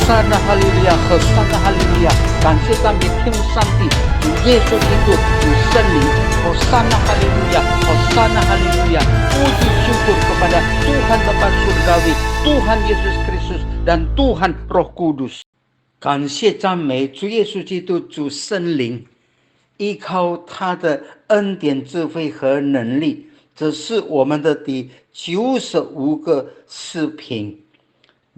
Hosana Haleluya, Hosana Haleluya. 感谢赞美天父上帝，主耶稣基督，主圣灵。Hosana Haleluya, Hosana Haleluya. Puji syukur kepada Tuhan Bapa Surgawi, Tuhan Yesus Kristus dan Tuhan Roh Kudus. 感谢赞美主耶稣基督，主圣灵。依靠他的恩典、智慧和能力，这是我们的第95个视频。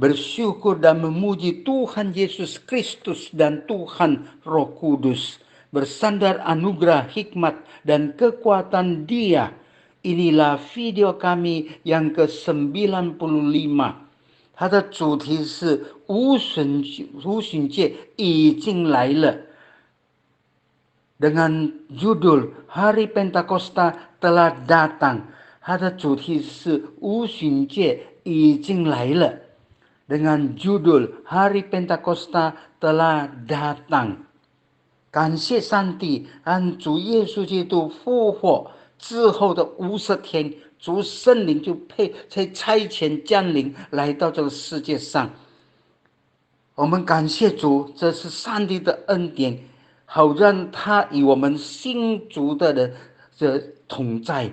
Bersyukur dan memuji Tuhan Yesus Kristus dan Tuhan Roh Kudus. Bersandar anugerah, hikmat, dan kekuatan Dia. Inilah video kami yang ke-95。它的主题是无损界已经来了。Dengan judul Hari Pentakosta telah datang. 它的主题是无旬节已经来了。Dengan judul Hari Pentakosta telah datang. 感谢上帝，按主耶稣基督复活之后的50天，主圣灵就差遣降临来到这个世界上。我们感谢主，这是上帝的恩典，好让他与我们信主的人同在。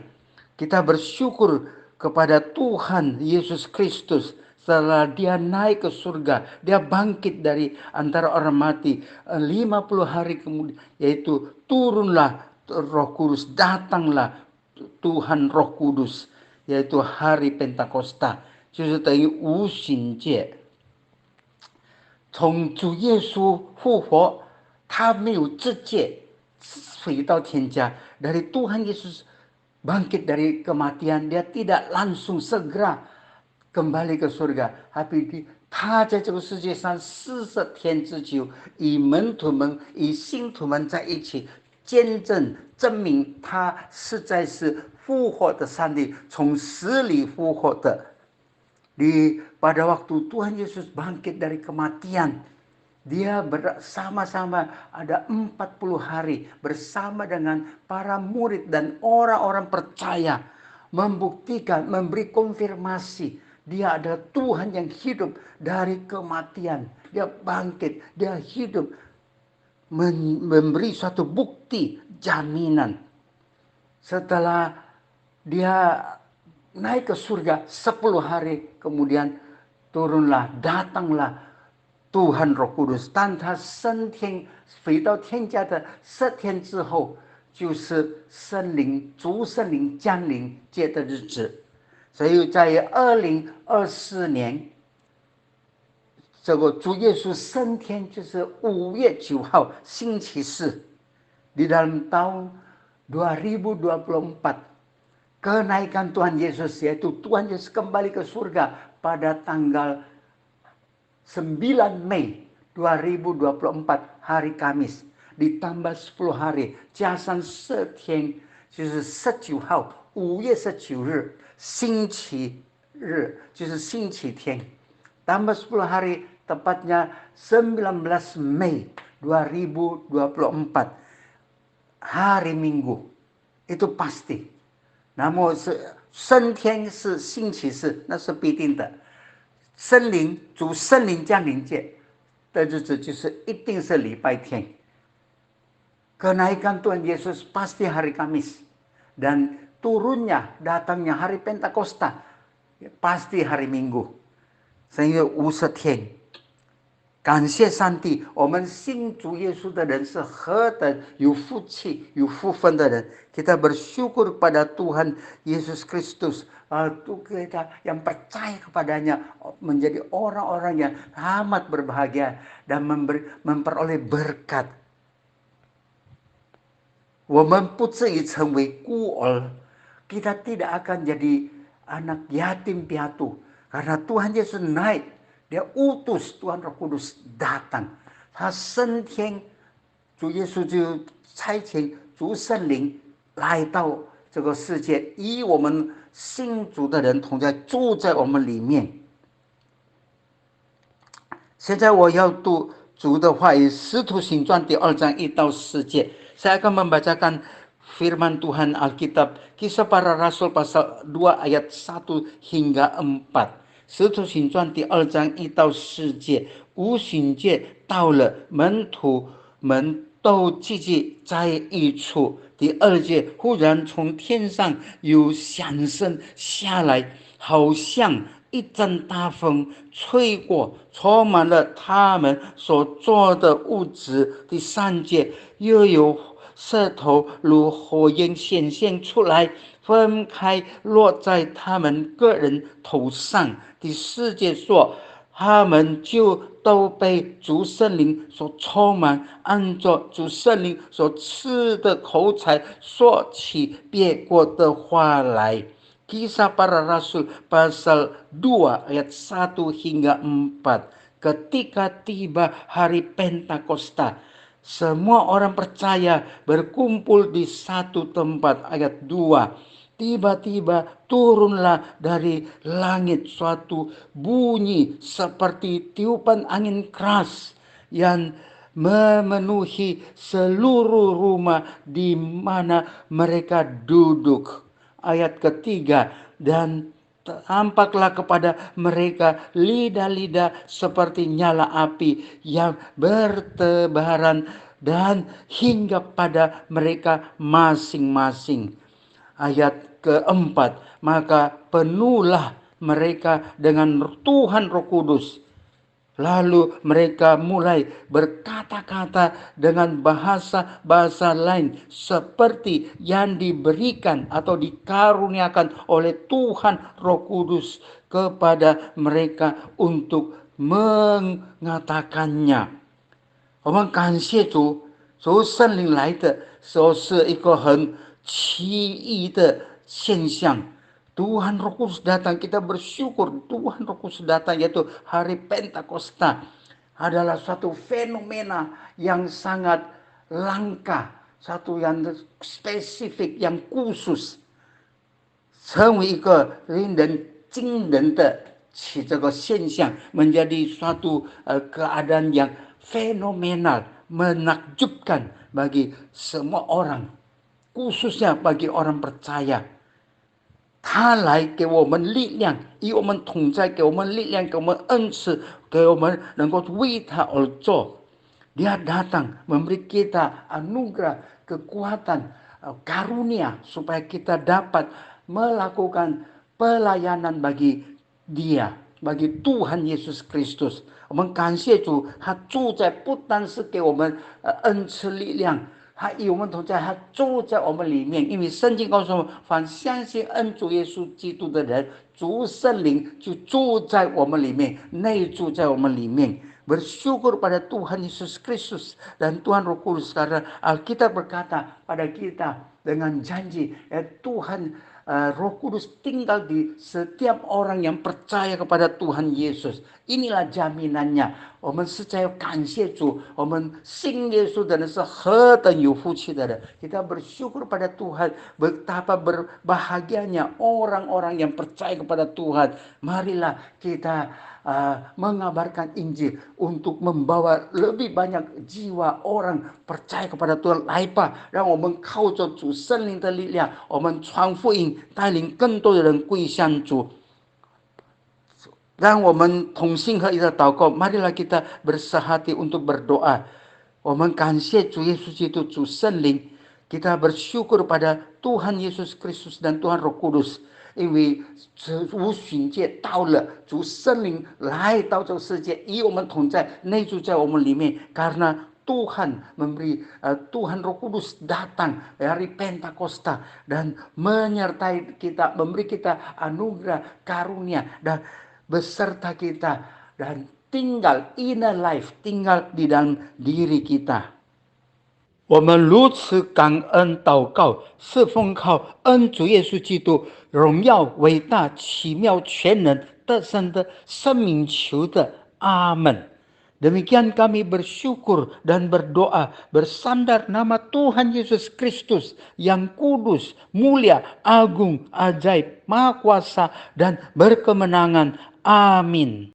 Kita bersyukur kepada Tuhan Yesus Kristus setelah dia naik ke surga, dia bangkit dari antara orang mati 50 hari kemudian, yaitu turunlah Roh Kudus, datanglah Tuhan Roh Kudus, yaitu hari Pentakosta， 就是等于无旬节。从主耶稣复活，他没有直接回到天家。Dari Tuhan Yesus bangkit dari kematian, dia tidak langsung segera kembali ke surga， tapi 他在这个世界上40天之久，与门徒们、与信徒们在一起，见证证明他实在是复活的上帝，从死里复活的。Pada waktu Tuhan Yesus bangkit dari kematian, dia bersama-sama ada 40 hari bersama dengan para murid dan orang-orang percaya, membuktikan, memberi konfirmasi dia adalah Tuhan yang hidup dari kematian. Dia bangkit, dia hidup, memberi suatu bukti, jaminan. Setelah dia naik ke surga 10 hari kemudian turunlah, datanglah Tuhan Roh Kudus。当他升天回到天家的10天之后，就是主圣灵降临节的日子。所以在2024年，这个主耶稣升天就是5月9号星期四。Di dalam tahun 2024 kenaikan Tuhan Yesus, yaitu Tuhan Yesus kembali ke surga pada tanggal 9 Mei 2024 hari Kamis, ditambah 10 hari， 加上4天，就是19号5月19日星期日，就是星期天， tambah 10 hari tepatnya 19 Mei 2024 hari Minggu, itu pasti。那么升天是星期四，那是必定的。主圣灵降临节的日子就是一定是礼拜天。Kenaikan Tuhan Yesus pasti hari Kamis, dan turunnya, datangnya hari Pentakosta pasti hari Minggu， 所以50天。感谢上帝，我们信主耶稣的人是何等有福气、有福分的人。Kita bersyukur pada Tuhan Yesus Kristus, kita yang percaya kepadanya menjadi orang-orang yang amat berbahagia dan memperoleh berkat。我们不至于成为孤儿， kita tidak akan jadi anak yatim piatu, karena Tuhan Yesus naik, dia utus Tuhan Roh Kudus datang， 他升天，主耶稣就差遣主圣灵来到这个世界，与我们信主的人同在，住在我们里面。现在我要读主的话语，《使徒行传》第2章1到4节。Saya akan membacakan firman Tuhan Alkitab, Kisah Para Rasul pasal 2 ayat 1 hingga 4. 使徒行传第2章1到4节，五旬节到了，门徒们都聚集在一处。第2节，忽然从天上有响声下来，好像一阵大风吹过，充满了他们所坐的屋子。第3节，又有舌头如火焰显现出来，分开落在他们个人头上。第4节说，他们就都被主圣灵所充满，按照主圣灵所赐的口才说起别国的话来。Kisah Para Rasul pasal 2 ayat 1 hingga 4. Ketika tiba hari Pentakosta, semua orang percaya berkumpul di satu tempat. Ayat 2. Tiba-tiba turunlah dari langit suatu bunyi seperti tiupan angin keras yang memenuhi seluruh rumah di mana mereka duduk. Ayat ketiga, dan tampaklah kepada mereka lidah-lidah seperti nyala api yang bertebaran dan hingga pada mereka masing-masing. Ayat keempat, maka penuhlah mereka dengan Tuhan Roh Kudus. Lalu mereka mulai berkata-kata dengan bahasa-bahasa lain seperti yang diberikan atau dikaruniakan oleh Tuhan Roh Kudus kepada mereka untuk mengatakannya. 我们感谢主，主圣灵来的时候是一个很奇异的现象。Tuhan Roh Kudus datang, kita bersyukur Tuhan Roh Kudus datang, yaitu hari Pentakosta adalah suatu fenomena yang sangat langka, satu yang spesifik, yang khusus, 成为一个令人惊人的这个现象， menjadi suatu keadaan yang fenomenal, menakjubkan bagi semua orang, khususnya bagi orang percaya. 他来给我们力量，与我们同在，给我们力量，给我们恩赐，给我们能够为他而做。Dia datang memberi kita anugerah, kekuatan, karunia supaya kita dapat melakukan pelayanan bagi Dia, bagi Tuhan Yesus Kristus. 我们感谢主，他住在不单是给我们恩赐力量，他与我们同在，他住在我们里面。因为圣经告诉我们，凡相信恩主耶稣基督的人，主圣灵就住在我们里面，内住在我们里面。Bersyukur pada Tuhan Yesus Kristus dan Tuhan Roh Kudus, karena Alkitab berkata pada kita dengan janji, Tuhan Roh Kudus tinggal di setiap orang yang percaya kepada Tuhan Yesus. Inilah jaminannya. 我们是在感谢主，我们信耶稣的人是何等有福气的人。Kita bersyukur pada Tuhan, betapa berbahagianya orang-orang yang percaya kepada Tuhan. Marilah kita mengabarkan Injil untuk membawa lebih banyak jiwa orang percaya kepada Tuhan来吧，让我们靠着主圣灵的力量，我们传福音，带领更多的人归向主。让我们同心合一的祷告。 Marilah kita bersehati untuk berdoa. 我们感谢主耶稣基督，主圣灵。 Kita bersyukur pada Tuhan Yesus Kristus dan Tuhan Roh Kudus， 因为五旬节到了，主圣灵来到这个世界，与我们同在，内住在我们里面。 Karena Tuhan memberi, Tuhan Roh Kudus datang dari Pentakosta dan menyertai kita, memberi kita anugerah karunia dan beserta kita dan tinggal inner life, tinggal di dalam diri kita. 我们如此感恩祷告，是奉靠恩主耶稣基督荣耀伟大奇妙全能得胜的生命求的，阿门。 Demikian kami bersyukur dan berdoa bersandar nama Tuhan Yesus Kristus yang kudus, mulia, agung, ajaib, maha kuasa dan berkemenangan. Amin.